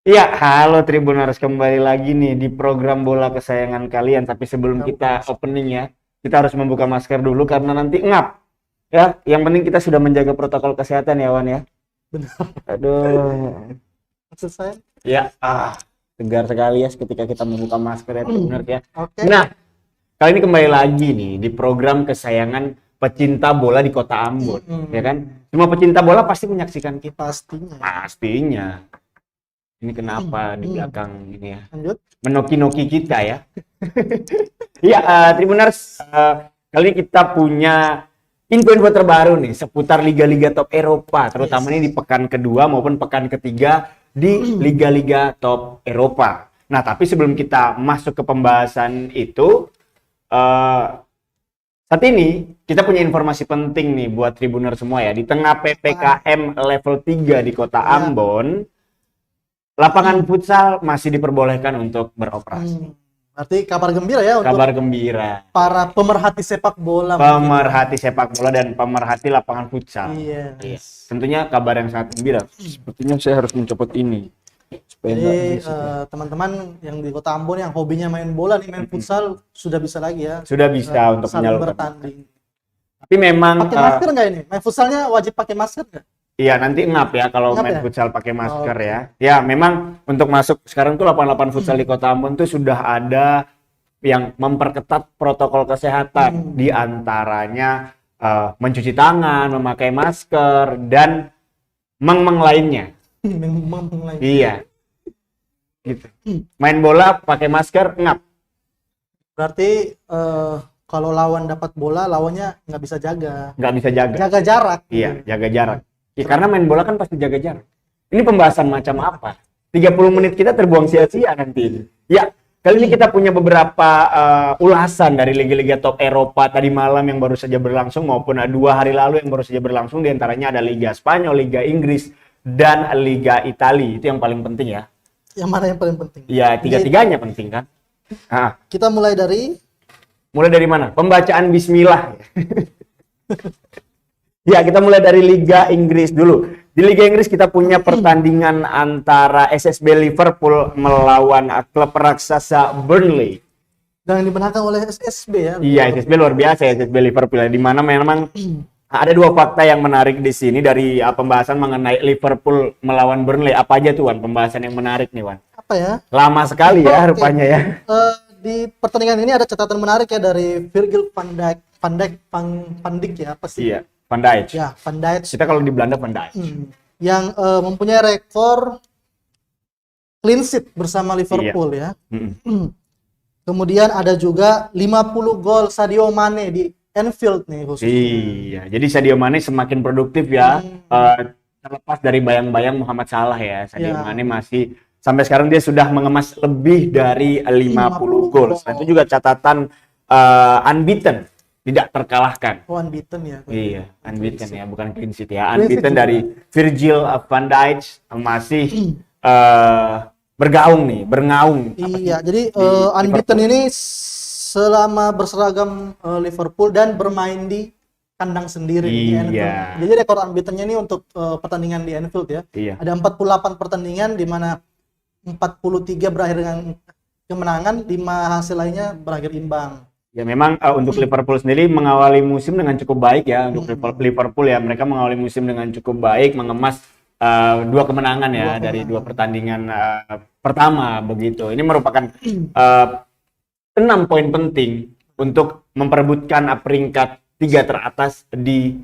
Iya, halo Tribuners, kembali lagi nih di program bola kesayangan kalian. Tapi sebelum kita opening ya, kita harus membuka masker dulu karena nanti ngap. Ya, yang penting kita sudah menjaga protokol kesehatan ya, Wan ya. Benar. Aduh. Maksud saya. Ya, tegar sekali ya ketika kita membuka masker ya, Tribuners ya. Oke. Nah, kali ini kembali lagi nih di program kesayangan pecinta bola di Kota Ambon, ya kan? Semua pecinta bola pasti menyaksikan kita. Pastinya. Ini kenapa di belakang ini ya? Lanjut. Menoki-noki kita ya. Iya, Tribuners, kali ini kita punya info-info terbaru nih seputar liga-liga top Eropa, terutama ini di pekan kedua maupun pekan ketiga di liga-liga top Eropa. Nah, tapi sebelum kita masuk ke pembahasan itu, saat ini kita punya informasi penting nih buat Tribuners semua ya. Di tengah PPKM level 3 di Kota Ambon, lapangan futsal masih diperbolehkan untuk beroperasi. Berarti kabar gembira ya untuk Kabar gembira. para pemerhati sepak bola. Pemerhati sepak bola dan pemerhati lapangan futsal. Iya. Tentunya kabar yang sangat gembira. Sepertinya saya harus mencopot ini. Jadi teman-teman yang di Kota Ambon yang hobinya main bola nih, main futsal sudah bisa lagi ya. Sudah bisa untuk saling menyalurkan. bertanding. Tapi memang Pakai masker nggak ini? Main futsalnya wajib pakai masker nggak? iya, nanti ngap ya kalau Ngap main ya? futsal pakai masker ya. Ya, memang untuk masuk sekarang tuh lapangan futsal di Kota Ambon tuh sudah ada yang memperketat protokol kesehatan, di antaranya mencuci tangan, memakai masker dan meng lainnya. Iya. Gitu. Main bola pakai masker ngap. Berarti kalau lawan dapat bola, lawannya nggak bisa jaga. Nggak bisa jaga. Jaga jarak. Iya, jaga jarak. Ya, karena main bola kan pasti jaga jarak. Ini pembahasan macam apa? 30 menit kita terbuang sia-sia nanti ini. Ya, kali ini kita punya beberapa ulasan dari liga-liga top Eropa tadi malam yang baru saja berlangsung maupun 2 hari lalu yang baru saja berlangsung. Di antaranya ada Liga Spanyol, Liga Inggris, dan Liga Italia. Itu yang paling penting ya. Yang mana yang paling penting? Ya, tiga-tiganya penting kan. Nah, Kita mulai dari mana? Pembacaan bismillah. Ya, kita mulai dari Liga Inggris dulu. Di Liga Inggris kita punya pertandingan antara SSB Liverpool melawan klub raksasa Burnley. yang dimenangkan oleh SSB ya. Iya, SSB luar biasa ya, SSB Liverpool ya. Di mana memang ada 2 fakta yang menarik di sini dari pembahasan mengenai Liverpool melawan Burnley. Apa aja tuh, Wan? Pembahasan yang menarik nih, Wan. Apa ya? Lama sekali ya Oke. rupanya ya. Di pertandingan ini ada catatan menarik ya dari Virgil van Dijk ya, apa sih? Iya, Van Dijk. Ya, Van Dijk Kita kalau di Belanda Van Dijk. yang mempunyai rekor clean sheet bersama Liverpool ya. Kemudian ada juga 50 gol Sadio Mane di Anfield nih khususnya. Iya, jadi Sadio Mane semakin produktif ya. Terlepas dari bayang-bayang Muhammad Salah ya, Sadio Mane masih sampai sekarang dia sudah mengemas lebih dari 50 gol. Nah, itu juga catatan unbeaten, tidak terkalahkan. Oh, unbeaten ya. Iya, unbeaten ya, bukan clean sheet ya. Unbeaten dari Virgil van Dijk masih bergaung. Iya, jadi unbeaten ini selama berseragam Liverpool dan bermain di kandang sendiri di Anfield. Iya. Jadi rekor unbeaten-nya ini untuk pertandingan di Anfield ya. Iya. Ada 48 pertandingan di mana 43 berakhir dengan kemenangan, 5 hasil lainnya berakhir imbang. Ya memang untuk Liverpool sendiri mengawali musim dengan cukup baik ya. Untuk Liverpool ya, mereka mengawali musim dengan cukup baik, mengemas 2 kemenangan ya dari 2 pertandingan pertama begitu. Ini merupakan 6 poin penting untuk memperebutkan peringkat 3 teratas di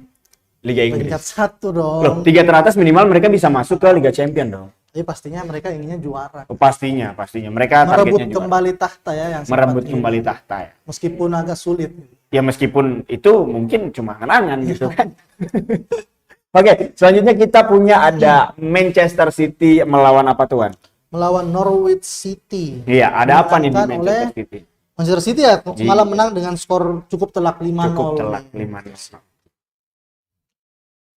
Liga Inggris. Peringkat 1 dong. Loh, 3 teratas minimal mereka bisa masuk ke Liga Champion dong. Jadi pastinya mereka inginnya juara. Pastinya. Mereka Merebut targetnya juara. kembali tahta ya yang Merebut sempat kembali ini. tahta ya. Meskipun agak sulit. Ya meskipun itu mungkin cuma kenangan gitu kan. Oke, selanjutnya kita punya ada Manchester City melawan apa tuan? Melawan Norwich City. Iya, ada apa nih di Dimenangkan Manchester oleh City? Manchester City ya malah menang dengan skor cukup telak 5-0. Cukup telak 5-0.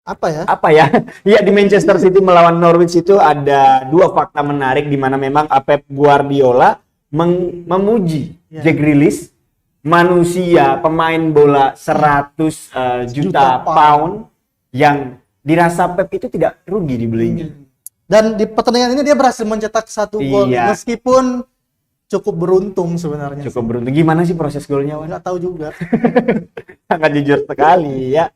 Apa ya? Apa ya? Iya, di Manchester City melawan Norwich itu ada 2 fakta menarik di mana memang Pep Guardiola memuji Jack Grealish, manusia pemain bola 100 juta pound yang dirasa Pep itu tidak rugi dibelinya. Dan di pertandingan ini dia berhasil mencetak 1 gol Iya. meskipun cukup beruntung sebenarnya. Cukup beruntung. Gimana sih proses golnya, Wan? Nggak tahu juga. Sangat jujur sekali ya.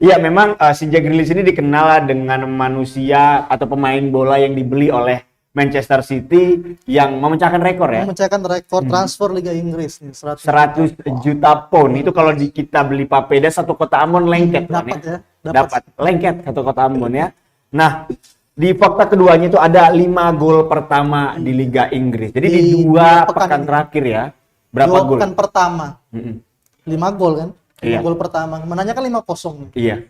Iya, memang si Jack Grealish ini dikenal dengan manusia atau pemain bola yang dibeli oleh Manchester City yang memecahkan rekor ya. Memecahkan rekor transfer Liga Inggris nih, 100 juta pound. Itu kalau kita beli papeda satu kota Ambon lengket. Wan, dapat ya. Dapat lengket satu kota Ambon ya. Nah, di fakta keduanya itu ada 5 gol pertama di Liga Inggris. Jadi di Di 2 pekan pekan ini. terakhir ya. Berapa 2 gol? pekan pertama. Mm-mm. 5 gol kan? 5 Iya. gol pertama. Menanya kan 5-0. Iya.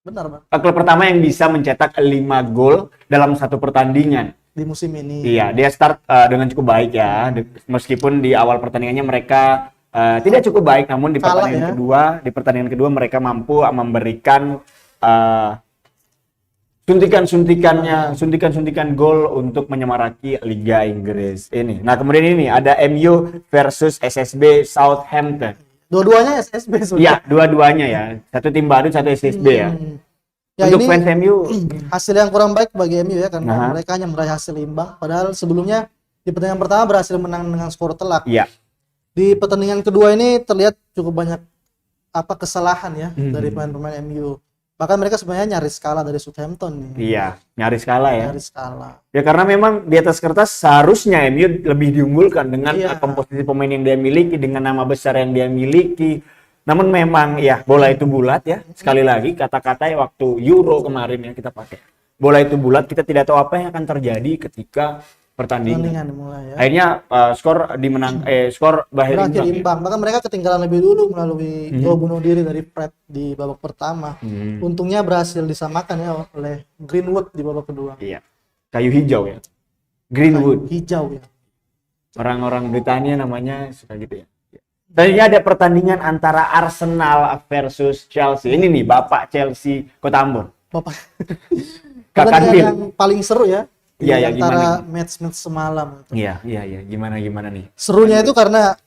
Benar, Bang. Klub pertama yang bisa mencetak 5 gol dalam satu pertandingan. Di musim ini. Iya, dia start dengan cukup baik ya. Meskipun di awal pertandingannya mereka tidak cukup baik, namun di Kalah, pertandingan kedua mereka mampu memberikan suntikan gol untuk menyemaraki Liga Inggris ini. Nah, kemudian ini ada MU versus SSB Southampton. Dua-duanya SSB sudah. Iya, dua-duanya ya. Satu tim baru, satu SSB ya. Ya, Untuk ini fans MU, hasil yang kurang baik bagi MU ya, karena Aha. mereka hanya meraih hasil imbang. Padahal sebelumnya di pertandingan pertama berhasil menang dengan skor telak. iya. Di pertandingan kedua ini terlihat cukup banyak kesalahan ya dari pemain-pemain MU. Bahkan mereka sebenarnya nyaris kalah dari Southampton nih. Iya, nyaris kalah ya. Nyaris kalah. Ya karena memang di atas kertas seharusnya MU lebih diunggulkan dengan Iya. komposisi pemain yang dia miliki, dengan nama besar yang dia miliki. Namun memang ya bola itu bulat ya. Sekali lagi kata-kata waktu Euro kemarin ya kita pakai. Bola itu bulat, kita tidak tahu apa yang akan terjadi ketika pertandingan. Pertandingan mulai ya. Akhirnya skor berakhir Berakhir imbang. imbang. Bahkan mereka ketinggalan lebih dulu melalui gol bunuh diri dari Fred di babak pertama. Untungnya berhasil disamakan ya oleh Greenwood di babak kedua. Iya. Kayu hijau ya. Greenwood. Hijau ya. Orang-orang Britania namanya suka gitu ya. Tadinya ada pertandingan antara Arsenal versus Chelsea. Ini nih Bapak Chelsea Kota Ambon. Bapak. Kakak Pertandingan Bill. yang paling seru ya. Di Iya, ya, antara gimana? match-match semalam. Iya. Gimana nih? Serunya itu karena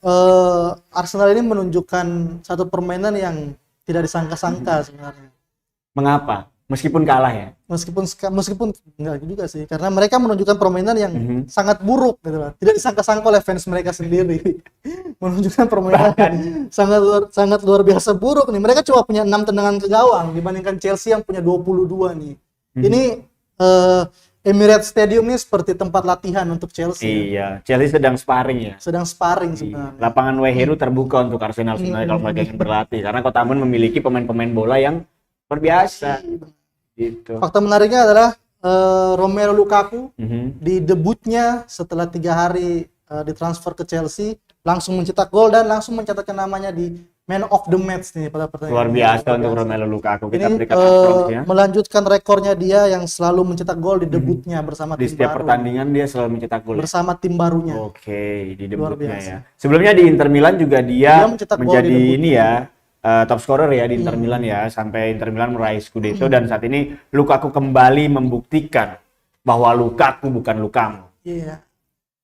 Arsenal ini menunjukkan satu permainan yang tidak disangka-sangka sebenarnya. Mengapa? Meskipun kalah ya. Meskipun enggak juga sih, karena mereka menunjukkan permainan yang sangat buruk gitu lah. Tidak disangka-sangka oleh fans mereka sendiri. Menunjukkan permainan sangat luar biasa buruk nih. Mereka cuma punya 6 tendangan ke gawang dibandingkan Chelsea yang punya 22 nih. Ini Emirates Stadium ini seperti tempat latihan untuk Chelsea. Iya, Chelsea sedang sparring ya. Sedang sparring sebenarnya. Lapangan Waiheru terbuka untuk Arsenal sebenarnya kalau mereka ingin berlatih karena Kota Ambon memiliki pemain-pemain bola yang luar biasa. Gitu. Fakta menariknya adalah Romelu Lukaku Mhm. di debutnya setelah 3 hari ditransfer ke Chelsea langsung mencetak gol dan langsung mencatatkan namanya di Man of the Match nih pada pertandingan. Luar biasa untuk Romelu Lukaku. Kita Ini berikan aplaus ya. melanjutkan rekornya dia yang selalu mencetak gol di debutnya bersama Di tim setiap baru. pertandingan dia selalu mencetak gol. Bersama tim barunya. Oke, di Luar debutnya biasa. ya. Sebelumnya di Inter Milan juga dia Dia mencetak gol menjadi di debutnya. ini ya, top scorer ya di Inter Milan ya, sampai Inter Milan meraih Scudetto dan saat ini Lukaku kembali membuktikan bahwa Lukaku bukan Lukamu. Iya.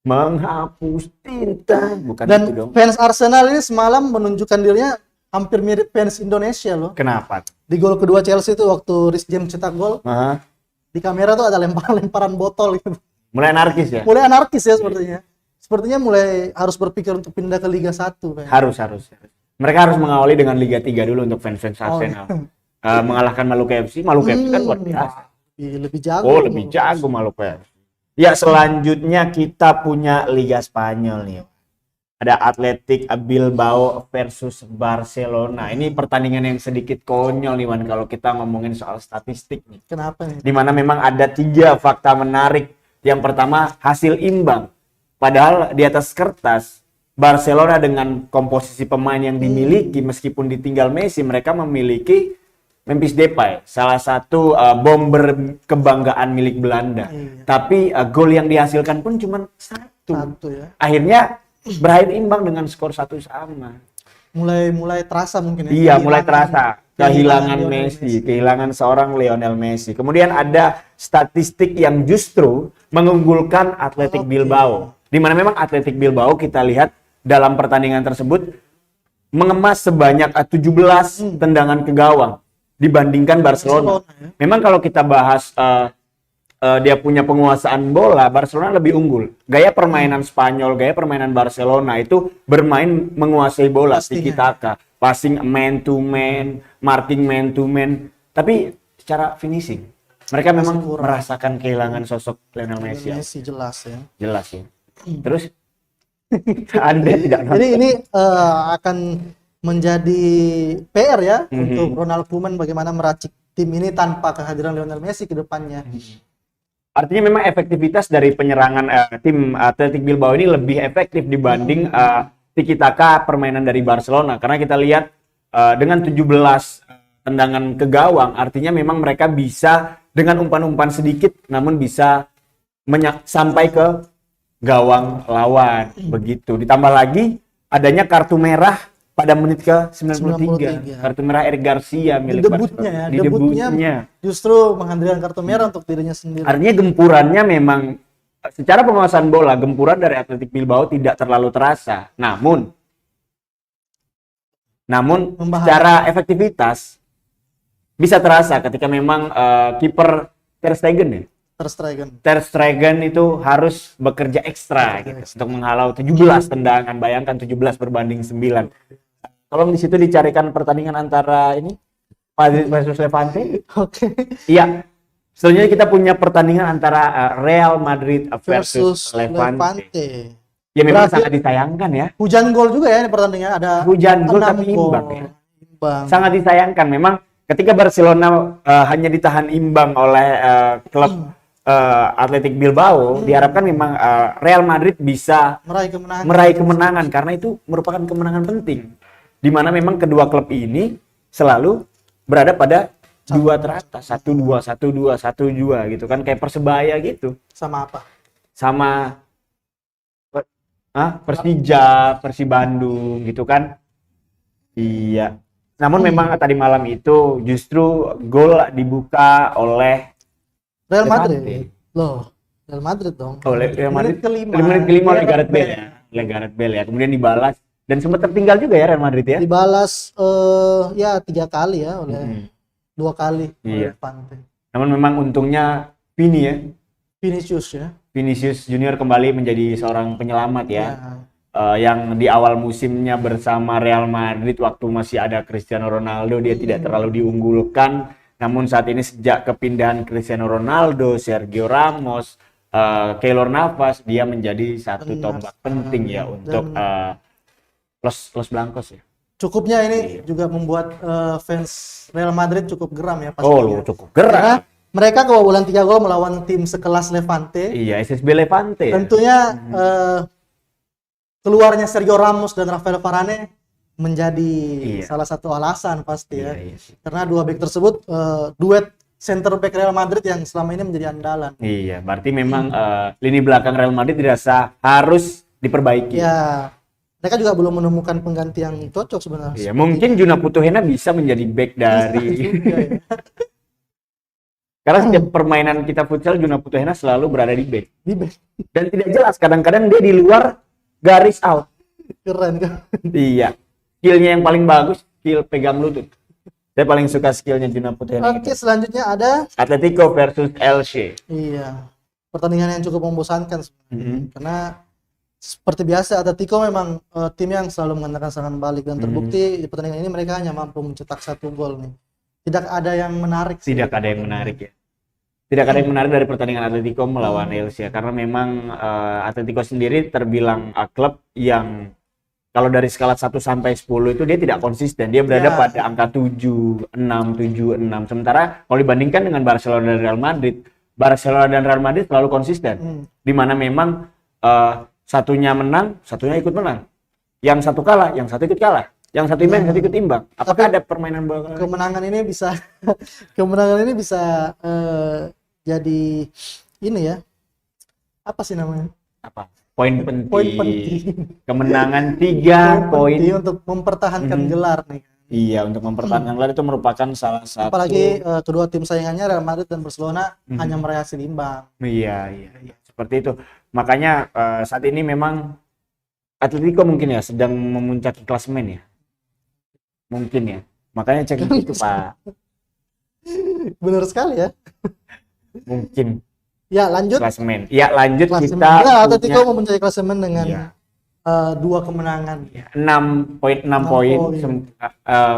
Menghapus tinta, bukan Dan itu dong. fans Arsenal ini semalam menunjukkan dirinya hampir mirip fans Indonesia loh. Kenapa? Di gol kedua Chelsea itu waktu Reece James cetak gol, Aha. di kamera tuh ada lemparan botol gitu. Mulai anarkis ya? Mulai anarkis ya sepertinya. Sepertinya mulai harus berpikir untuk pindah ke Liga 1 kayaknya. Harus. Mereka harus mengawali dengan Liga 3 dulu untuk fans-fans Oh, Arsenal. Mengalahkan Maluku FC. Maluku FC kan luar biasa. Lebih jago. Oh, lebih jago Maluku FC. Ya, selanjutnya kita punya Liga Spanyol nih. Ada Athletic Bilbao versus Barcelona. Ini pertandingan yang sedikit konyol nih, Wan, kalau kita ngomongin soal statistik nih. Kenapa nih? Di mana memang ada 3 fakta menarik. Yang pertama, hasil imbang. Padahal di atas kertas, Barcelona dengan komposisi pemain yang dimiliki, meskipun ditinggal Messi, mereka memiliki Memphis Depay, salah satu bomber kebanggaan milik Belanda. Iya. Tapi gol yang dihasilkan pun cuma 1. Satu ya. Akhirnya berakhir imbang dengan skor 1-1. Mulai terasa mungkin ya. Iya, mulai terasa kehilangan Lionel Messi, kehilangan seorang Lionel Messi. Kemudian ada statistik yang justru mengunggulkan Athletic Bilbao. Di mana memang Athletic Bilbao kita lihat dalam pertandingan tersebut mengemas sebanyak 17 tendangan ke gawang dibandingkan Barcelona. ya. Memang kalau kita bahas dia punya penguasaan bola, Barcelona lebih unggul. Gaya permainan Spanyol, gaya permainan Barcelona itu bermain menguasai bola, tiki taka, passing man to man, marking man to man. Tapi secara finishing, mereka memang merasakan kehilangan sosok Lionel Messi. Messi jelas ya. Jelas ya. Terus Anda tidak nonton. Jadi ini akan menjadi PR ya untuk Ronald Koeman bagaimana meracik tim ini tanpa kehadiran Lionel Messi ke depannya. Artinya memang efektivitas dari penyerangan tim Athletic Bilbao ini lebih efektif dibanding tiki taka permainan dari Barcelona, karena kita lihat dengan 17 tendangan ke gawang, artinya memang mereka bisa dengan umpan-umpan sedikit namun bisa sampai ke gawang lawan begitu. Ditambah lagi adanya kartu merah pada menit ke 93. Kartu merah Eric Garcia milik Barcelona. Debutnya justru menghadirkan kartu merah untuk dirinya sendiri. Artinya gempurannya memang secara penguasaan bola, gempuran dari Athletic Bilbao tidak terlalu terasa. Namun secara efektivitas bisa terasa ketika memang kiper Ter Stegen ya. Ter Stegen itu harus bekerja ekstra gitu, untuk menghalau 17 tendangan. Bayangkan 17 berbanding 9. Tolong di situ dicarikan pertandingan antara ini Madrid versus Levante. Oke. Iya. Selanjutnya kita punya pertandingan antara Real Madrid versus Levante. Ya memang sangat disayangkan ya. Hujan gol juga ya ini pertandingan, ada hujan gol tapi imbang ya. Sangat disayangkan memang ketika Barcelona hanya ditahan imbang oleh klub Athletic Bilbao, diharapkan memang Real Madrid bisa meraih kemenangan karena itu merupakan kemenangan penting. Di mana memang kedua klub ini selalu berada pada dua teratas, 1-2, 1-2, 1-2 gitu kan, kayak Persebaya gitu. Sama apa? Sama Persija, Persib Bandung gitu kan. Iya. Namun memang tadi malam itu justru gol dibuka oleh Real Madrid. Loh, Real Madrid dong. Real Madrid menit kelima oleh Gareth Bale ya. Oleh Gareth Bale ya. Kemudian dibalas dan sempat tertinggal juga ya Real Madrid ya. Dibalas ya 3 kali ya oleh 2 kali oleh Levante. Namun memang untungnya Vinicius Junior kembali menjadi seorang penyelamat ya. Yang di awal musimnya bersama Real Madrid waktu masih ada Cristiano Ronaldo dia tidak terlalu diunggulkan. Namun saat ini sejak kepindahan Cristiano Ronaldo, Sergio Ramos, Keylor Navas, dia menjadi satu tombak penting ya untuk Los Blancos ya. Cukupnya ini juga membuat fans Real Madrid cukup geram ya pastinya. Cukup geram. Karena mereka kebobolan 3 gol melawan tim sekelas Levante. Iya, SSB Levante. Tentunya keluarnya Sergio Ramos dan Rafael Varane menjadi salah satu alasan pasti ya. Karena 2 bek tersebut duet center back Real Madrid yang selama ini menjadi andalan. Iya, berarti memang lini belakang Real Madrid dirasa harus diperbaiki. Ya. Mereka juga belum menemukan pengganti yang cocok sebenarnya. Iya, mungkin Juna Putuhena bisa menjadi back dari Karena setiap permainan kita futsal Juna Putuhena selalu berada di back. Dan tidak jelas, kadang-kadang dia di luar garis out. Keren kan? Iya. Skillnya yang paling bagus, skill pegang lutut. Saya paling suka skillnya Juna Putuhena. Oke, selanjutnya ada Atletico versus Elche. Iya. Pertandingan yang cukup membosankan sebenarnya. Karena seperti biasa Atletico memang tim yang selalu mengandalkan serangan balik dan terbukti di pertandingan ini mereka hanya mampu mencetak 1 gol nih. Tidak ada yang menarik. Tidak ada yang menarik ya. Tidak ada yang menarik dari pertandingan Atletico melawan Elche karena memang Atletico sendiri terbilang klub yang kalau dari skala 1 sampai 10 itu dia tidak konsisten. Dia berada pada angka 7, 6, 7, 6. Sementara kalau dibandingkan dengan Barcelona dan Real Madrid selalu konsisten. Di mana memang satunya menang, satunya ikut menang. Yang satu kalah, yang satu ikut kalah. Yang satu imbang, yang satu ikut imbang. Apakah ada permainan bola? Kemenangan ini bisa jadi ini ya. Apa sih namanya? Apa? Poin penting. Kemenangan 3 poin untuk mempertahankan gelar nih. Iya, untuk mempertahankan gelar itu merupakan salah satu. Apalagi kedua tim saingannya Real Madrid dan Barcelona hanya meraih hasil imbang. Iya. Seperti itu. Makanya saat ini memang Atletico mungkin ya sedang memuncaki klasemen ya. Mungkin ya. Makanya cek itu, Pak. Benar sekali ya. Mungkin. Ya, lanjut. klasemen. Ya, lanjut Klasemen. kita Ya, Atletico punya mempunyai klasemen dengan Iya. 2 kemenangan. 6 poin, 6 6 poin. poin.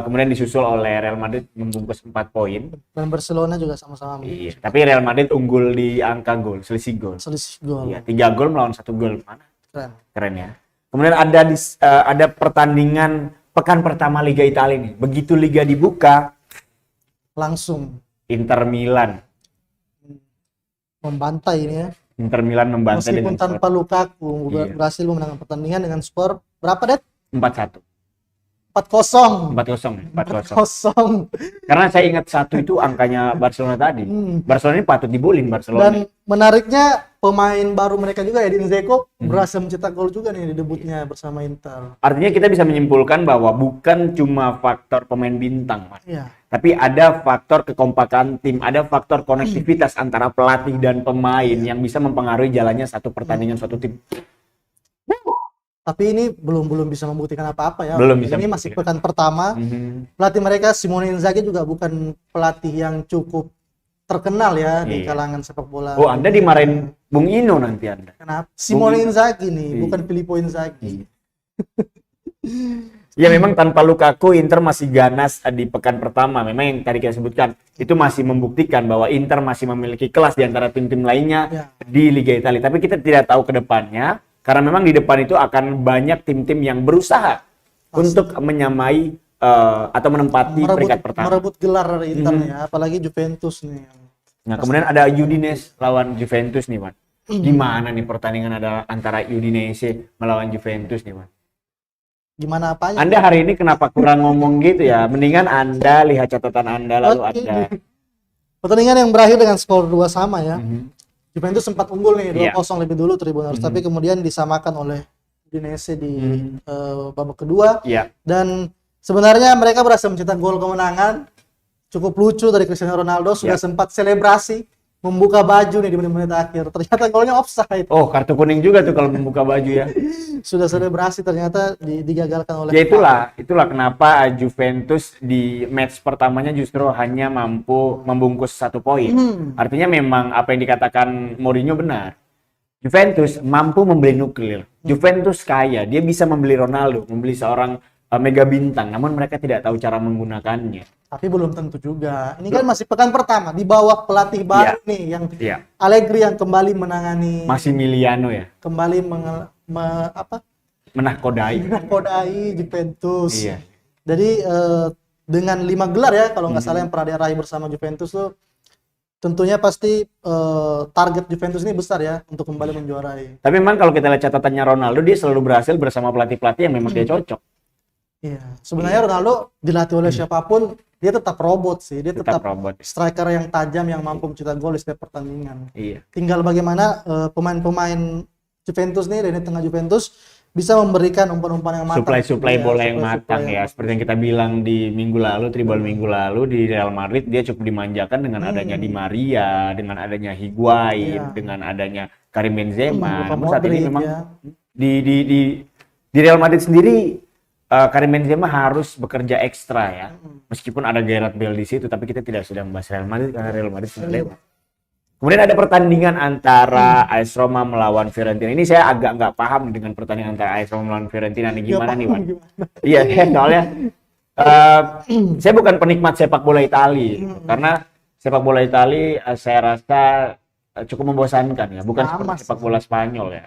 Kemudian disusul oleh Real Madrid membungkus 4 poin. Dan Barcelona juga sama-sama Iya, tapi Real Madrid unggul di angka gol, selisih gol. selisih gol. Iya, 3 gol melawan 1 gol. Mana? Keren. Keren ya. Kemudian ada pertandingan pekan pertama Liga Italia nih. Begitu liga dibuka, Langsung Inter Milan membantai ini ya. Inter Milan membantai Meskipun dengan skor tanpa Lukaku Iya. berhasil memenangkan pertandingan dengan skor berapa, Det? 4-1. 4-0. 4-0 ya, 4-0. 4-0. Karena saya ingat 1 itu angkanya Barcelona tadi. Barcelona ini patut dibulin Barcelona. Dan menariknya pemain baru mereka juga ya, Edin Dzeko berhasil mencetak gol juga nih di debutnya bersama Inter. Artinya kita bisa menyimpulkan bahwa bukan cuma faktor pemain bintang, Mas. Iya. Tapi ada faktor kekompakan tim, ada faktor konektivitas antara pelatih dan pemain yang bisa mempengaruhi jalannya satu pertandingan suatu tim. Tapi ini belum bisa membuktikan apa-apa ya. Belum bisa Ini masih membuktikan. pekan pertama. Pelatih mereka Simone Inzaghi juga bukan pelatih yang cukup terkenal ya di Iya. kalangan sepak bola. Oh, Anda dimarahin Bung Ino nanti Anda. Kenapa? Simone Inzaghi nih, Iya. bukan Filippo Inzaghi. Ya memang tanpa Lukaku Inter masih ganas di pekan pertama. Memang yang tadi kita sebutkan itu masih membuktikan bahwa Inter masih memiliki kelas di antara tim-tim lainnya Ya. di Liga Italia. Tapi kita tidak tahu ke depannya karena memang di depan itu akan banyak tim-tim yang berusaha untuk menyamai atau menempati peringkat pertama. Merebut gelar dari Inter ya, apalagi Juventus nih. Nah, kemudian ada Udinese lawan Juventus nih, Man. Gimana nih pertandingan antara Udinese melawan Juventus nih, Man? Gimana apanya? Anda hari ini kenapa kurang ngomong gitu ya? Mendingan Anda lihat catatan Anda lalu Oke. Anda. Pertandingan yang berakhir dengan skor 2 sama ya. Juventus sempat unggul nih 2-0 Iya. lebih dulu Tribuners, tapi kemudian disamakan oleh Udinese di babak kedua. Iya. Dan sebenarnya mereka berhasil mencetak gol kemenangan. Cukup lucu dari Cristiano Ronaldo, sudah sempat selebrasi membuka baju nih di menit-menit akhir. Ternyata golnya offside. Oh, kartu kuning juga tuh kalau membuka baju ya. Sudah selebrasi ternyata digagalkan oleh Ya itulah kenapa Juventus di match pertamanya justru hanya mampu membungkus 1 poin. Artinya memang apa yang dikatakan Mourinho benar. Juventus mampu membeli nuklir. Juventus kaya, dia bisa membeli Ronaldo, membeli seorang mega bintang, namun mereka tidak tahu cara menggunakannya. Tapi belum tentu juga. Ini kan masih pekan pertama di bawah pelatih baru nih yang Iya. Allegri yang kembali menangani, Massimiliano ya, kembali menahkodai. mengkodai Juventus. Iya. Jadi dengan 5 gelar ya kalau nggak salah yang pernah dia raih bersama Juventus tuh, tentunya pasti target Juventus ini besar ya untuk kembali menjuarai. Tapi memang kalau kita lihat catatannya Ronaldo, dia selalu berhasil bersama pelatih-pelatih yang memang dia cocok. Iya. Sebenarnya Ronaldo dilatih oleh siapapun dia tetap robot sih. Dia Tetap tetap robot. striker yang tajam yang mampu mencetak gol di setiap pertandingan. Iya. Tinggal bagaimana pemain-pemain Juventus nih dari tengah Juventus bisa memberikan umpan-umpan yang matang. Suplai Iya, bola yang suplai-suplai matang yang ya. Seperti yang kita bilang di minggu lalu, tribal minggu lalu di Real Madrid, dia cukup dimanjakan dengan adanya Di Maria, dengan adanya Higuain, Iya. dengan adanya Karim Benzema. Luka Namun saat ini Modric, memang ya. di Real Madrid sendiri Karim Benzema harus bekerja ekstra ya. Meskipun ada Gareth Bale di situ, tapi kita tidak sudah membahas Real Madrid karena Real Madrid sudah lewat. Kemudian ada pertandingan antara AS Roma melawan Fiorentina. Ini saya agak nggak paham dengan pertandingan antara AS Roma melawan Fiorentina ini gimana nih, Wan? Iya, soalnya saya bukan penikmat sepak bola Italia, karena sepak bola Italia saya rasa cukup membosankan ya, bukan seperti sepak bola Spanyol ya.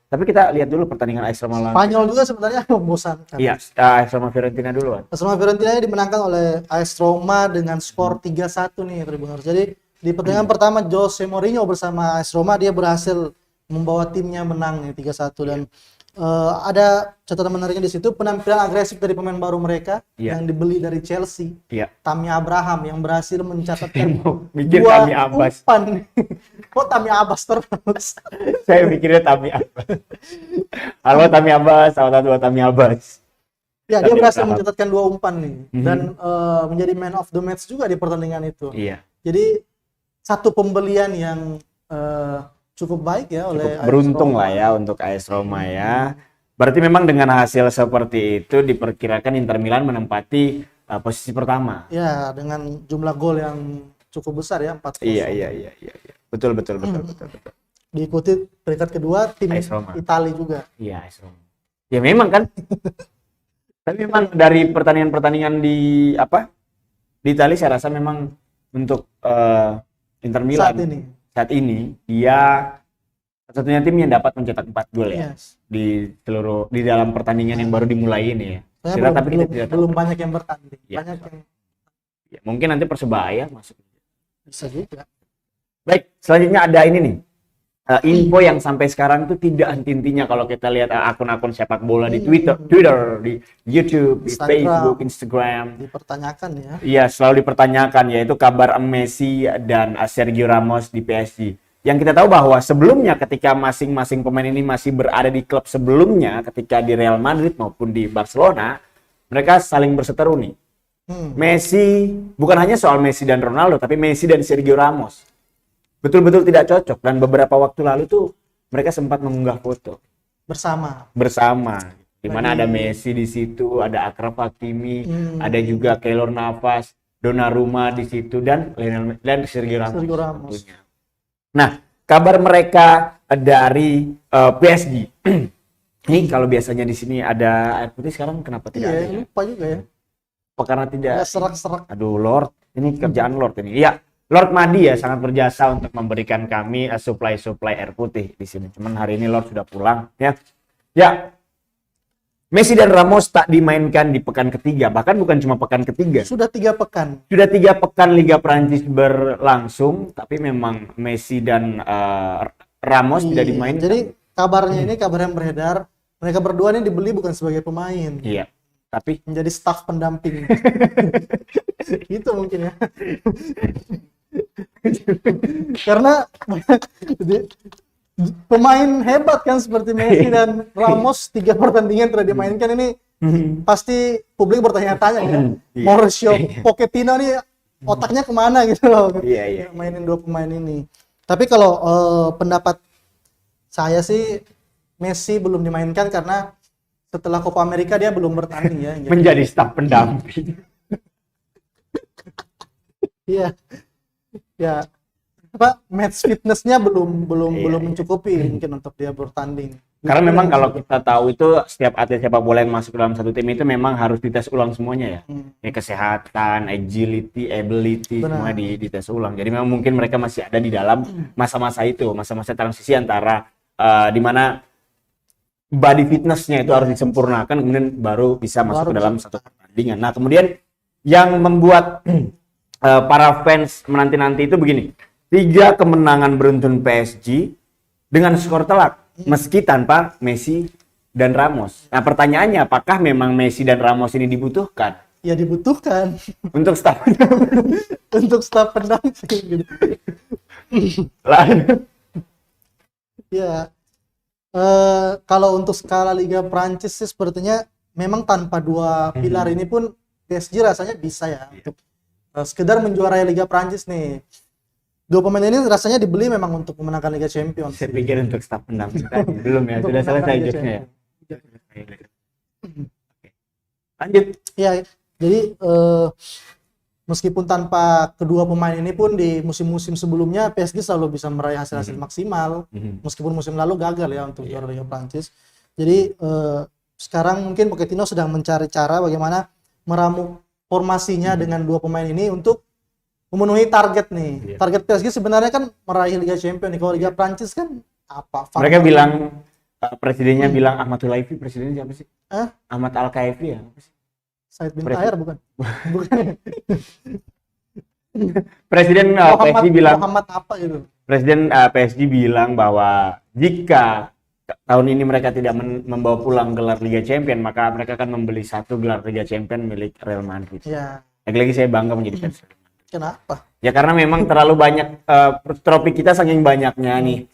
Tapi kita lihat dulu pertandingan AS Roma lawan. Spanyol juga sebenarnya membosankan. Iya, AS Roma Fiorentina dulu, Wan. AS Roma Fiorentina dimenangkan oleh AS Roma dengan skor 3-1 nih Tribuners. Jadi di pertandingan pertama Jose Mourinho bersama AS Roma dia berhasil membawa timnya menang nih 3-1 dan ada catatan menariknya di situ penampilan agresif dari pemain baru mereka yang dibeli dari Chelsea. Iya. Tammy Abraham yang berhasil mencatatkan Mikir 2 Tammy Abbas. umpan. Kok Tammy Abbas terus? Saya mikirnya Tammy Abbas. Halo Tammy Abbas, selamat dua Tammy Abbas. Ya, dia Tammy berhasil Abraham. mencatatkan 2 umpan nih dan menjadi man of the match juga di pertandingan itu. Iya. Jadi satu pembelian yang cukup baik ya oleh Cukup AS beruntung Roma. lah ya untuk AS Roma ya. Berarti memang dengan hasil seperti itu diperkirakan Inter Milan menempati posisi pertama. Ya, dengan jumlah gol yang cukup besar ya 4-0. Iya. Betul. Diikuti peringkat kedua tim AS Roma. Italia juga. Iya, AS Roma. Ya memang kan. Tapi memang dari pertandingan-pertandingan di Italia saya rasa memang untuk Inter Milan saat ini dia satunya tim yang dapat mencetak 4 gol ya. Di dalam pertandingan yang baru dimulai ini ya. Belum banyak yang bertanding. Ya. Banyak yang mungkin nanti Persebaya masuk. bisa juga. Baik, selanjutnya ada ini nih. Info yang sampai sekarang itu tidak henti-hentinya kalau kita lihat akun-akun sepak bola di Twitter, di YouTube, di Facebook, Instagram. Dipertanyakan ya. Iya, selalu dipertanyakan, yaitu kabar Messi dan Sergio Ramos di PSG. Yang kita tahu bahwa sebelumnya ketika masing-masing pemain ini masih berada di klub sebelumnya, ketika di Real Madrid maupun di Barcelona, mereka saling berseteru nih. Messi, bukan hanya soal Messi dan Ronaldo, tapi Messi dan Sergio Ramos. Betul-betul tidak cocok, dan beberapa waktu lalu tuh mereka sempat mengunggah foto bersama, di mana ada Messi di situ, ada Achraf Hakimi, ada juga Keylor Navas, Donnarumma di situ, dan Sergio Ramos. Nah, kabar mereka dari PSG. Ini kalau biasanya di sini ada air putih, sekarang kenapa tidak ada? Iya, lupa juga ya. Apa karena tidak? Serak-serak. Aduh, Lord, ini kerjaan Lord ini. Iya. Lord Madi ya sangat berjasa untuk memberikan kami supply air putih di sini. Cuman hari ini Lord sudah pulang ya. Ya. Messi dan Ramos tak dimainkan di pekan ketiga, bahkan bukan cuma pekan ketiga. Sudah 3 pekan. Sudah 3 pekan Liga Prancis berlangsung, tapi memang Messi dan Ramos tidak dimainkan. Jadi kabarnya ini kabar yang beredar, mereka berdua ini dibeli bukan sebagai pemain. Iya. Tapi menjadi staf pendamping. Itu mungkin ya. Karena pemain hebat kan seperti Messi dan Ramos 3 pertandingan telah dimainkan ini pasti publik bertanya-tanya ya. Mauricio Pochettino nih otaknya kemana gitu loh. Iya. Mainin 2 pemain ini. Tapi kalau pendapat saya sih Messi belum dimainkan karena setelah Copa America dia belum bertanding ya. Menjadi staf pendamping. Iya. Ya. Match fitness-nya belum mencukupi mungkin untuk dia bertanding. Karena memang kalau kita tahu itu setiap atlet sepak bola yang masuk dalam satu tim itu memang harus dites ulang semuanya ya. Ya kesehatan, agility, ability semua dites ulang. Jadi memang mungkin mereka masih ada di dalam masa-masa itu, masa-masa transisi antara di mana body fitness-nya itu harus disempurnakan kemudian baru bisa masuk ke dalam satu pertandingan. Nah, kemudian yang membuat para fans menanti-nanti itu begini. 3 kemenangan beruntun PSG dengan skor telak meski tanpa Messi dan Ramos. Nah, pertanyaannya apakah memang Messi dan Ramos ini dibutuhkan? Ya dibutuhkan. Untuk staf untuk staf pendamping gitu. Ya. Kalau untuk skala Liga Prancis sih sepertinya memang tanpa 2 pilar ini pun PSG rasanya bisa ya untuk sekedar menjuarai Liga Prancis nih. 2 pemain ini rasanya dibeli memang untuk memenangkan Liga Champions. Saya pikir untuk staf pendamping belum ya, sudah selesai jokesnya ya. Lanjut. Ya, jadi meskipun tanpa kedua pemain ini pun di musim-musim sebelumnya PSG selalu bisa meraih hasil-hasil maksimal. Meskipun musim lalu gagal ya untuk juara Liga Prancis. Jadi sekarang mungkin Pochettino sedang mencari cara bagaimana meramu formasinya dengan 2 pemain ini untuk memenuhi target nih. Target PSG sebenarnya kan meraih Liga Champions nih. Kalau Liga Prancis kan apa? Mereka bilang presidennya bilang Ahmad Hulaifi, presidennya siapa sih? Ahmad Al-Kaifi ya? Apa sih? Said bin Taher bukan? Bukan. Presiden PSG bilang Muhammad apa itu? Presiden PSG bilang bahwa jika tahun ini mereka tidak membawa pulang gelar Liga Champions, maka mereka akan membeli 1 gelar Liga Champions milik Real Madrid. Ya. Lagi-lagi saya bangga menjadi fans. Kenapa? Ya karena memang terlalu banyak trofi kita saking banyaknya nih.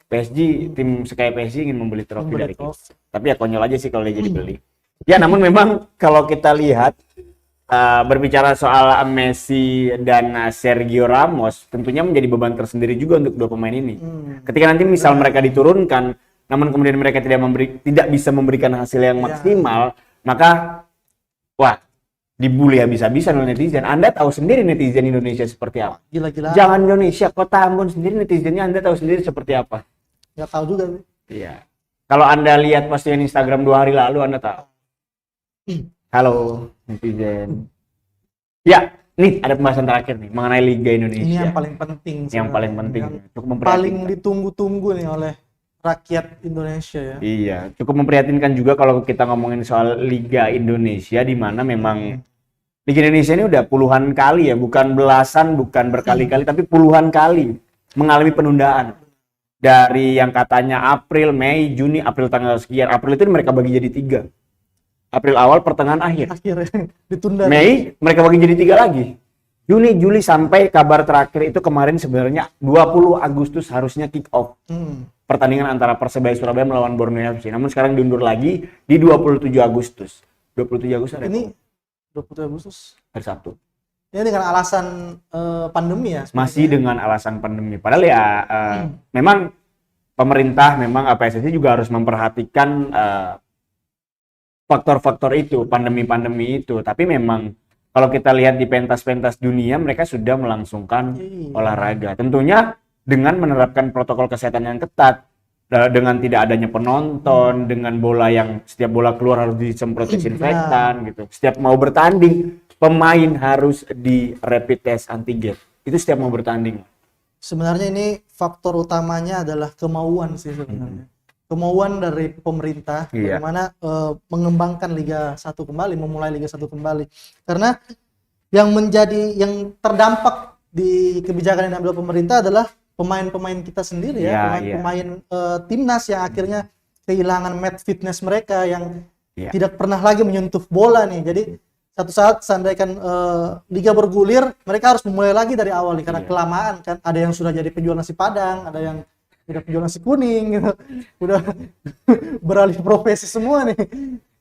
PSG, tim sekaya PSG ingin membeli trofi dari kita. Tapi ya konyol aja sih kalau dia jadi beli. Ya namun memang kalau kita lihat berbicara soal Messi dan Sergio Ramos tentunya menjadi beban tersendiri juga untuk 2 pemain ini. Ketika nanti misal mereka diturunkan, namun kemudian mereka tidak bisa memberikan hasil yang maksimal, maka wah dibully habis-habisan oleh netizen. Anda tahu sendiri netizen Indonesia seperti apa. Gila-gila. Jangan Indonesia, kota Ambon sendiri netizennya Anda tahu sendiri seperti apa. Nggak tahu juga sih. Iya. Kalau Anda lihat postingan Instagram 2 hari lalu, Anda tahu. Halo netizen. Ya, nih ada pembahasan terakhir nih mengenai Liga Indonesia. Ini yang paling penting. Yang paling penting, Yang cukup paling memprihatinkan. ditunggu-tunggu nih oleh rakyat Indonesia ya. Iya, cukup memprihatinkan juga kalau kita ngomongin soal Liga Indonesia, di mana memang Liga Indonesia ini udah puluhan kali ya, bukan belasan, bukan berkali-kali, tapi puluhan kali mengalami penundaan. Dari yang katanya April, Mei, Juni, April tanggal sekian. April itu mereka bagi jadi 3. April awal, pertengahan, akhir. Akhirnya ditunda. Mei mereka bagi jadi 3 lagi. Juni, Juli, sampai kabar terakhir itu kemarin sebenarnya 20 Agustus harusnya kick off. Pertandingan antara Persebaya Surabaya melawan Borneo FC. Namun sekarang diundur lagi di 27 Agustus. 27 Agustus ada Ini 27 Agustus. hari Sabtu. Ini dengan alasan pandemi ya? Masih dengan alasan pandemi. Padahal ya memang pemerintah, memang PSSI juga harus memperhatikan faktor-faktor itu, pandemi-pandemi itu. Tapi memang kalau kita lihat di pentas-pentas dunia, mereka sudah melangsungkan olahraga. Tentunya dengan menerapkan protokol kesehatan yang ketat, dengan tidak adanya penonton, dengan bola yang setiap bola keluar harus disemprot disinfektan gitu. Setiap mau bertanding, pemain harus di rapid test antigen. Itu setiap mau bertanding. Sebenarnya ini faktor utamanya adalah kemauan sih sebenarnya. Kemauan dari pemerintah bagaimana mengembangkan Liga 1 kembali, memulai Liga 1 kembali. Karena yang terdampak di kebijakan yang diambil pemerintah adalah pemain-pemain kita sendiri ya, pemain timnas yang akhirnya kehilangan match fitness mereka yang tidak pernah lagi menyentuh bola nih. Jadi satu saat seandainya liga bergulir, mereka harus memulai lagi dari awal nih karena kelamaan kan. Ada yang sudah jadi penjual nasi Padang, ada yang udah penjual nasi kuning gitu. Udah beralih profesi semua nih.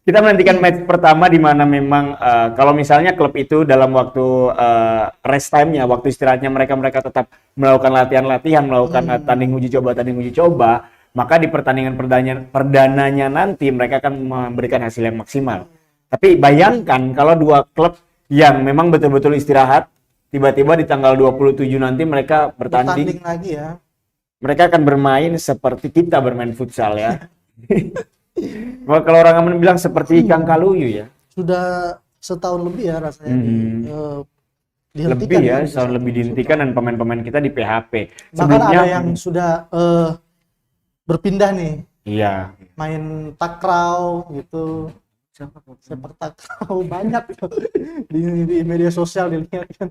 Kita menantikan match pertama di mana memang kalau misalnya klub itu dalam waktu rest time-nya, waktu istirahatnya mereka tetap melakukan latihan-latihan, melakukan tanding uji coba, maka di pertandingan perdananya nanti mereka akan memberikan hasil yang maksimal. Tapi bayangkan kalau dua klub yang memang betul-betul istirahat, tiba-tiba di tanggal 27 nanti mereka bertanding lagi ya. Mereka akan bermain seperti kita bermain futsal ya. Kalau orang Ambon bilang seperti ikan kaluyu ya. Sudah setahun lebih ya rasanya dihentikan. Lebih ya, setahun lebih dihentikan dan pemain-pemain kita di PHP. Bahkan ada yang sudah berpindah nih. Iya. Main takraw gitu. Sepak takraw banyak di media sosial dilihat kan.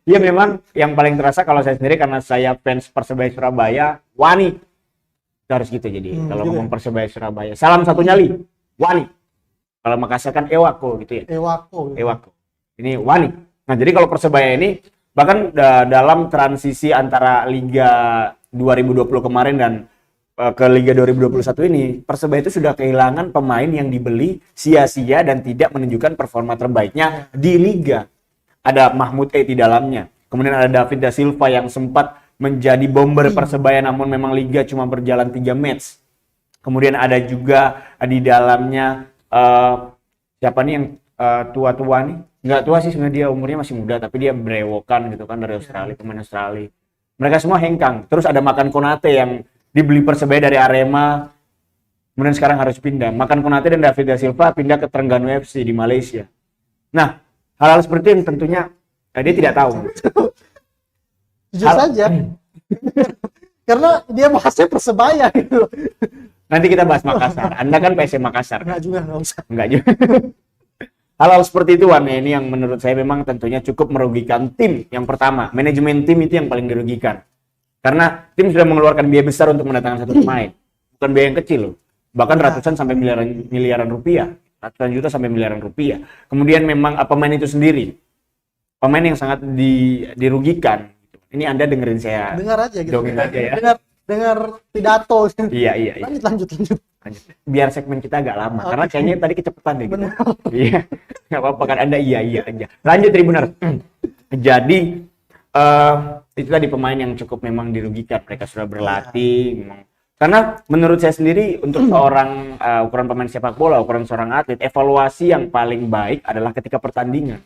Iya memang yang paling terasa kalau saya sendiri karena saya fans Persebaya Surabaya, Wani. Harus gitu jadi kalau ngomong Persebaya Surabaya salam satunya Wani, kalau Makassar kan Ewako gitu ya, Ewako ini Wani. Nah jadi kalau Persebaya ini bahkan dalam transisi antara Liga 2020 kemarin dan ke Liga 2021 ini Persebaya itu sudah kehilangan pemain yang dibeli sia-sia dan tidak menunjukkan performa terbaiknya di Liga. Ada Mahmud di dalamnya, kemudian ada David da Silva yang sempat menjadi bomber Persebaya namun memang Liga cuma berjalan 3 match. Kemudian ada juga di dalamnya siapa nih yang tua-tua nih? Nggak tua sih sebenarnya, dia umurnya masih muda tapi dia berewokan gitu kan dari Australia, pemain Australia. Mereka semua hengkang. Terus ada Makan Konate yang dibeli Persebaya dari Arema. Kemudian sekarang harus pindah. Makan Konate dan David da Silva pindah ke Terengganu FC di Malaysia. Nah, hal-hal seperti ini tentunya dia tidak tahu. Jujur saja. Karena dia bahasnya Persebaya gitu. Nanti kita bahas Makassar. Anda kan PSM Makassar. Enggak juga, enggak usah. Enggak juga. Hal-hal seperti itu Wan, ini yang menurut saya memang tentunya cukup merugikan tim. Yang pertama, manajemen tim itu yang paling dirugikan. Karena tim sudah mengeluarkan biaya besar untuk mendatangkan satu pemain. Bukan biaya yang kecil loh. Bahkan ratusan sampai miliaran rupiah. Ratusan juta sampai miliaran rupiah. Kemudian memang pemain itu sendiri. Pemain yang sangat dirugikan. Ini Anda dengerin saya. Dengar aja gitu. Dongeng aja ya. Dengar pidato. Iya. Lanjut. Biar segmen kita agak lama. Karena kayaknya tadi kecepatan deh. Benar. Iya. Enggak apa-apa kan Anda iya aja. Lanjut Tribuner. Jadi itu tadi pemain yang cukup memang dirugikan. Mereka sudah berlatih, memang Karena menurut saya sendiri untuk seorang ukuran pemain sepak bola, ukuran seorang atlet, evaluasi yang paling baik adalah ketika pertandingan.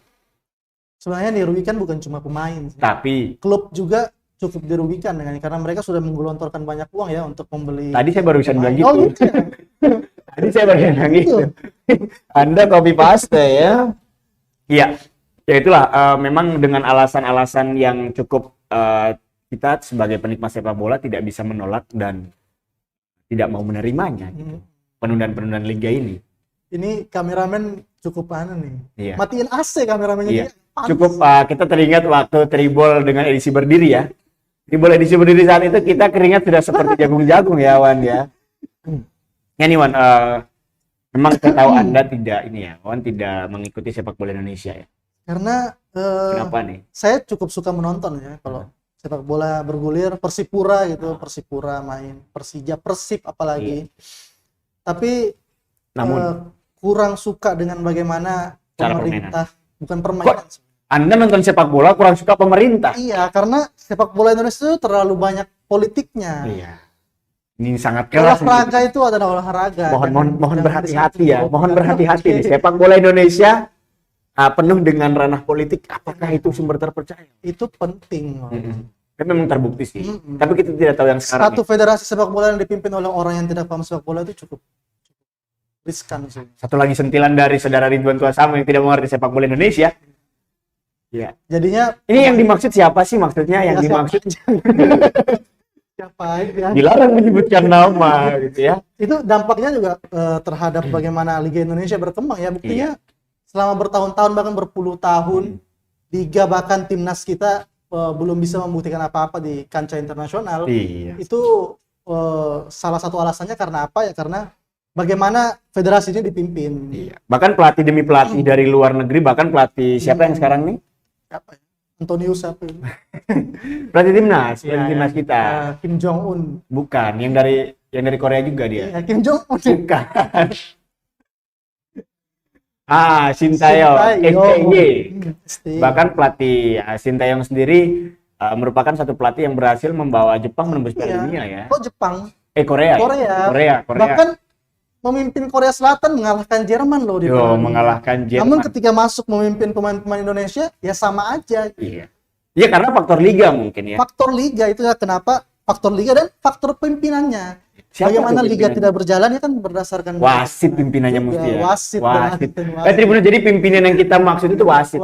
Sebenarnya dirugikan bukan cuma pemain, Tapi klub juga cukup dirugikan dengan karena mereka sudah menggelontorkan banyak uang ya untuk membeli. tadi saya barusan bilang gitu. Oh gitu ya. Tadi saya barusan bilang gitu. Anda copy paste ya. Iya. Ya itulah memang dengan alasan-alasan yang cukup kita sebagai penikmat sepak bola tidak bisa menolak dan tidak mau menerimanya. Penundaan-penundaan liga ini. Ini kameramen cukup aneh nih. Iya. Matiin AC kameramennya Iya. dia. Panas. Cukup kita teringat waktu Tribol dengan edisi berdiri ya. Tribol edisi berdiri saat itu kita keringat sudah seperti jagung-jagung ya Wan ya. Ya nih Wan, memang saya tahu Anda tidak ini ya, Wan tidak mengikuti sepak bola Indonesia ya. Karena Kenapa nih? saya cukup suka menonton ya kalau sepak bola bergulir, Persipura gitu, Persipura main, Persija, Persib apalagi. Tapi Namun kurang suka dengan bagaimana Cara pemerintah, bukan permainan. Anda nonton sepak bola kurang suka pemerintah? Iya, karena sepak bola Indonesia itu terlalu banyak politiknya. Iya. Ini sangat keras. Olahraga itu adalah olahraga. Mohon Jangan berhati-hati ya. disentuh. Mohon berhati-hati nih. Sepak bola Indonesia penuh dengan ranah politik. Apakah itu sumber terpercaya? Itu penting. Tapi memang terbukti sih. Tapi kita tidak tahu yang sekarang. Satu federasi sepak bola yang dipimpin oleh orang yang tidak paham sepak bola itu cukup riskan sih. Satu lagi sentilan dari saudara Ridwan Tuasamo yang tidak mengerti sepak bola Indonesia. Ya. Jadinya Ini yang dimaksud siapa sih maksudnya? Yang dimaksud siapa ya? dilarang menyebutkan nama gitu ya. Itu dampaknya juga terhadap bagaimana Liga Indonesia berkembang ya. Buktinya selama bertahun-tahun bahkan berpuluh tahun Liga bahkan timnas kita belum bisa membuktikan apa-apa di kancah internasional. Iya. Itu salah satu alasannya karena apa ya? Karena bagaimana federasi ini dipimpin. Iya. Bahkan pelatih demi pelatih dari luar negeri, bahkan pelatih siapa yang sekarang nih? Apa ya? Antonius apa? Pelatih timnas kita. Kim Jong Un. Bukan, yang dari Korea juga dia. Ya, Kim Jong Un. Bukan. Shin Tae-yong, STY. Bahkan pelatih Shin Tae-yong sendiri merupakan satu pelatih yang berhasil membawa Jepang menembus Piala Dunia ya. Kok Jepang? Korea. Korea. Bahkan memimpin Korea Selatan mengalahkan Jerman loh di Piala Dunia. Mengalahkan Jerman. Namun ketika masuk memimpin pemain-pemain Indonesia ya sama aja. Iya. Iya karena faktor liga mungkin ya. Faktor liga itu ya kenapa? Faktor liga dan faktor pimpinannya. Bagaimana liga tidak berjalan ya kan berdasarkan wasit pimpinannya mesti ya. Wasit. Tribunal, jadi pimpinan yang kita maksud itu wasit.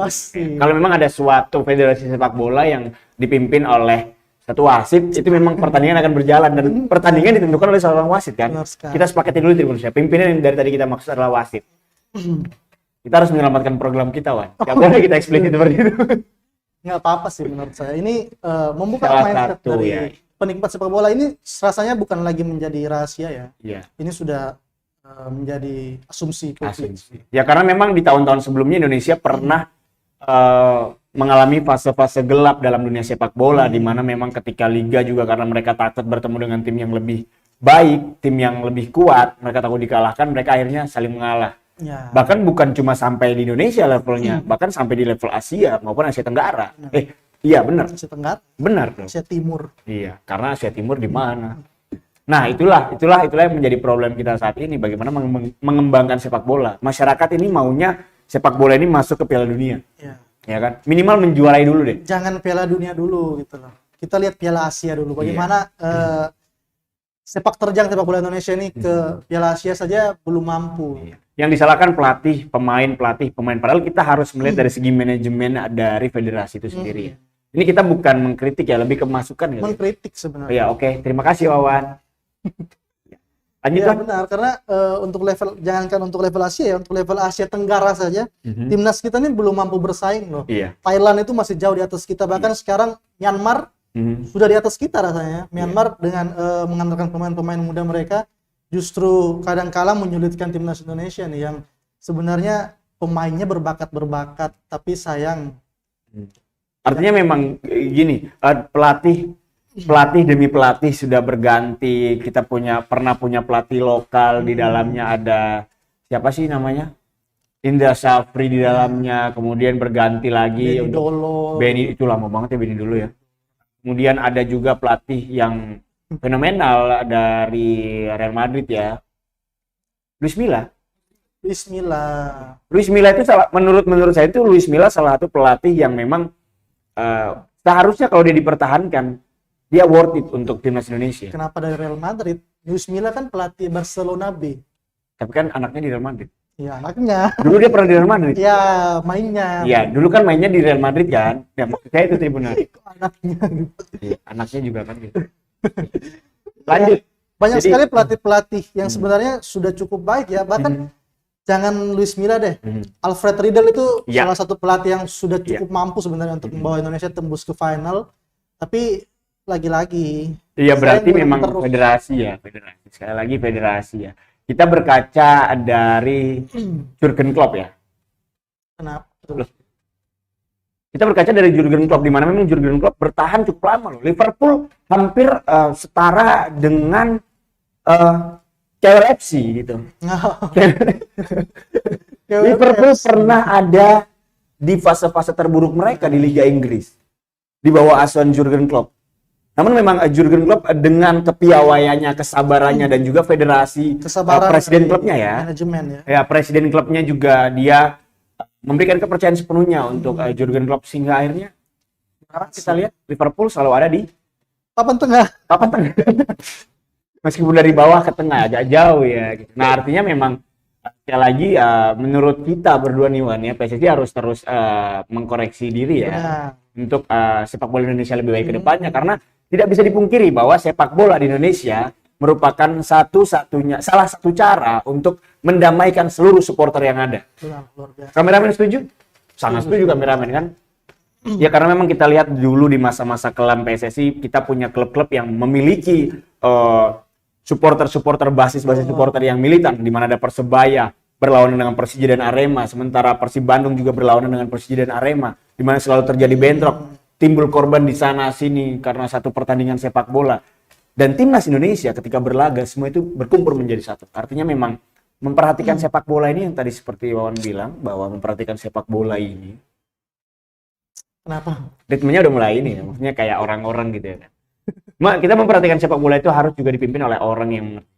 Kalau memang ada suatu federasi sepak bola yang dipimpin oleh satu wasit, itu memang pertandingan akan berjalan dan pertandingan ditentukan oleh seorang wasit kan. Kita sepakati dulu Tribunal. Pimpinan yang dari tadi kita maksud adalah wasit. Kita harus menyelamatkan program kita, Wan. Tidak boleh kita eksplisit seperti itu. Nggak apa-apa sih menurut saya. Ini membuka Salah mindset satu, dari ya. penikmat sepak bola ini rasanya bukan lagi menjadi rahasia ya. Iya. Ini sudah menjadi asumsi publik. Ya karena memang di tahun-tahun sebelumnya Indonesia pernah mengalami fase-fase gelap dalam dunia sepak bola di mana memang ketika liga juga karena mereka takut bertemu dengan tim yang lebih baik, tim yang lebih kuat, mereka takut dikalahkan, mereka akhirnya saling mengalah. Ya. Bahkan bukan cuma sampai di Indonesia levelnya, bahkan sampai di level Asia maupun Asia Tenggara. Iya benar. Asia Tenggara. Benar tuh. Asia Timur. Iya, karena Asia Timur di mana? Nah, itulah yang menjadi problem kita saat ini, bagaimana mengembangkan sepak bola. Masyarakat ini maunya sepak bola ini masuk ke Piala Dunia. Ya. Ya kan? Minimal menjuarai dulu deh. Jangan Piala Dunia dulu gitu loh. Kita lihat Piala Asia dulu. Bagaimana sepak terjang sepak bola Indonesia ini ke Piala Asia saja belum mampu. Yang disalahkan pelatih, pemain. Padahal kita harus melihat dari segi manajemen dari federasi itu sendiri. Ini kita bukan mengkritik ya, lebih ke masukan ya. Mengkritik sebenarnya. Ya, oke. Terima kasih Wawan. Lanjut Ya benar, karena untuk level, jangankan untuk level Asia ya, untuk level Asia Tenggara saja, timnas kita ini belum mampu bersaing loh. Iya. Thailand itu masih jauh di atas kita, bahkan sekarang Myanmar sudah di atas kita rasanya. Myanmar dengan mengandalkan pemain-pemain muda mereka, justru kadang-kala menyulitkan timnas Indonesia nih, yang sebenarnya pemainnya berbakat, tapi sayang. Artinya memang gini, pelatih demi pelatih sudah berganti. Kita pernah punya pelatih lokal, di dalamnya ada siapa sih namanya? Indra Syafri di dalamnya, kemudian berganti lagi Benny Dolo. Benny itu lama banget ya, Benny dulu ya. Kemudian ada juga pelatih yang fenomenal dari Real Madrid ya. Luis Milla. Luis Milla itu menurut saya itu Luis Milla salah satu pelatih yang memang seharusnya kalau dia dipertahankan dia worth it untuk timnas Indonesia. Kenapa dari Real Madrid? Luis Milla kan pelatih Barcelona B. Tapi kan anaknya di Real Madrid. Ya, anaknya. Dulu dia pernah di Real Madrid. Ya, mainnya. Iya, dulu kan mainnya di Real Madrid kan. Ya, maksud saya itu Tribunal. Anaknya. Iya, anaknya juga kan gitu. Lanjut. Banyak sekali pelatih-pelatih yang sebenarnya sudah cukup baik ya. Bahkan jangan Luis Milla deh. Alfred Riedel itu salah satu pelatih yang sudah cukup mampu sebenarnya untuk membawa Indonesia tembus ke final. Tapi lagi-lagi. Iya, berarti memang federasi ya, federasi. Sekali lagi federasi ya. Kita berkaca dari Jurgen Klopp ya. Kenapa? Kita berkaca dari Jurgen Klopp, di mana memang Jurgen Klopp bertahan cukup lama loh. Liverpool hampir setara dengan KLFC gitu. Liverpool pernah ada di fase-fase terburuk mereka di Liga Inggris di bawah asuhan Jurgen Klopp. Namun memang Jurgen Klopp dengan kepiawaiannya, kesabarannya dan juga federasi, presiden klubnya ya. Manajemen ya. Ya, presiden klubnya juga dia memberikan kepercayaan sepenuhnya untuk Jurgen Klopp sehingga akhirnya sekarang kita lihat Liverpool selalu ada di papan tengah. Meskipun dari bawah ke tengah agak jauh ya gitu. Nah, artinya memang sekali lagi menurut kita berdua nih Wan ya, PSSI harus terus mengkoreksi diri ya. Untuk sepak bola Indonesia lebih baik ke depannya karena tidak bisa dipungkiri bahwa sepak bola di Indonesia merupakan salah satu cara untuk mendamaikan seluruh supporter yang ada. Kameramen setuju? Sangat setuju kameramen kan? Ya karena memang kita lihat dulu di masa-masa kelam PSSI kita punya klub-klub yang memiliki supporter basis supporter yang militan, di mana ada Persebaya berlawanan dengan Persija dan Arema, sementara Persib Bandung juga berlawanan dengan Persija dan Arema, di mana selalu terjadi bentrok, timbul korban di sana sini karena satu pertandingan sepak bola. Dan timnas Indonesia ketika berlaga semua itu berkumpul menjadi satu. Artinya memang memperhatikan sepak bola ini yang tadi seperti Wawan bilang bahwa memperhatikan sepak bola ini. Kenapa? Ritmenya udah mulai ini ya, maksudnya kayak orang-orang gitu ya kan. Kita memperhatikan sepak bola itu harus juga dipimpin oleh orang yang mengerti.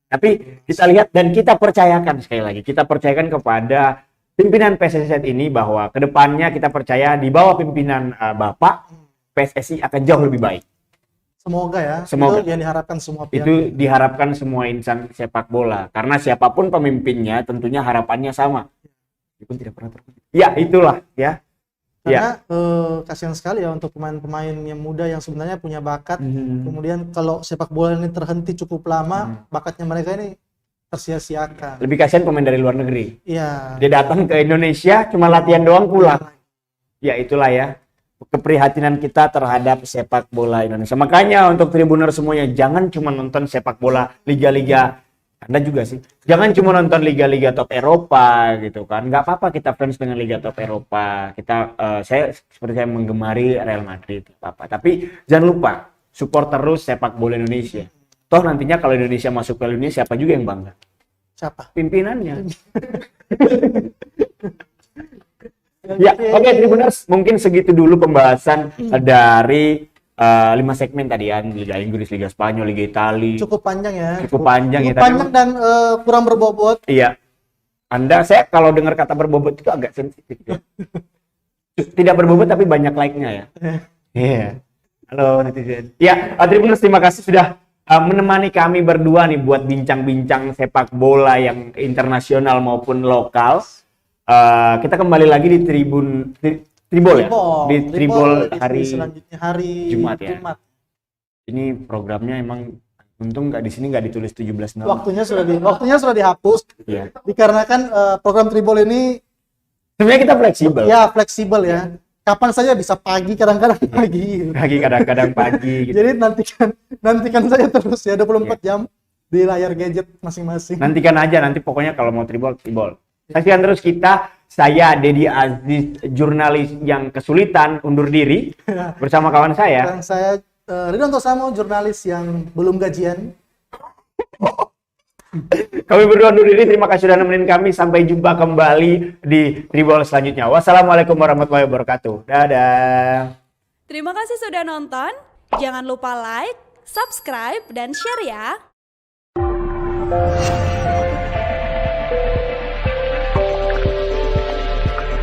Tapi kita lihat dan kita percayakan sekali lagi, kita percayakan kepada pimpinan PSSI saat ini bahwa kedepannya kita percaya di bawah pimpinan Bapak PSSI akan jauh lebih baik. Semoga ya. Semoga. Itu yang diharapkan semua pihak. Itu diharapkan semua insan sepak bola karena siapapun pemimpinnya tentunya harapannya sama. Meskipun tidak pernah terpilih. Ya itulah ya. Karena kasihan sekali ya untuk pemain-pemain yang muda yang sebenarnya punya bakat. Kemudian kalau sepak bola ini terhenti cukup lama, bakatnya mereka ini tersia-siakan. Lebih kasihan pemain dari luar negeri. Iya. Dia datang ke Indonesia cuma latihan doang pulang. Ya itulah ya keprihatinan kita terhadap sepak bola Indonesia. Makanya untuk Tribuner semuanya jangan cuma nonton sepak bola liga-liga. Anda juga sih. Jangan cuma nonton liga-liga top Eropa gitu kan. Nggak apa-apa kita fans dengan liga top Eropa. Saya menggemari Real Madrid apa. Tapi jangan lupa support terus sepak bola Indonesia. Toh nantinya kalau Indonesia masuk ke Indonesia siapa juga yang bangga? Siapa? Pimpinannya. Ya, oke Tribuners, mungkin segitu dulu pembahasan dari 5 segmen tadi ya, Liga Inggris, Liga Spanyol, Liga Italia. Cukup panjang ya. Cukup panjang ya. Panjang dan kurang berbobot. Iya. Saya kalau dengar kata berbobot itu agak sensitif ya. Tidak berbobot tapi banyak like-nya ya. Iya. Halo netizen. Ya, Tribuners terima kasih sudah menemani kami berdua nih buat bincang-bincang sepak bola yang internasional maupun lokal. Kita kembali lagi di Tribol ya? Di Tribol hari selanjutnya hari Jumat ya. Ini programnya emang untung di sini nggak ditulis 17 nama. Waktunya sudah dihapus. Iya. Dikarenakan program Tribol ini sebenarnya kita fleksibel. Ya, fleksibel ya. Kapan saja bisa pagi, kadang-kadang pagi. Kadang-kadang pagi gitu. Jadi nantikan saja terus ya 24 jam di layar gadget masing-masing. Nantikan aja nanti pokoknya kalau mau Tribol. Saksikan terus kita. Saya Dedi Aziz, jurnalis yang kesulitan undur diri bersama kawan saya. Dan saya Ridwanto Samo, jurnalis yang belum gajian. Kami berdua undur diri. Terima kasih sudah nemenin kami. Sampai jumpa kembali di Tribol selanjutnya. Wassalamualaikum warahmatullahi wabarakatuh. Dadah. Terima kasih sudah nonton. Jangan lupa like, subscribe, dan share ya.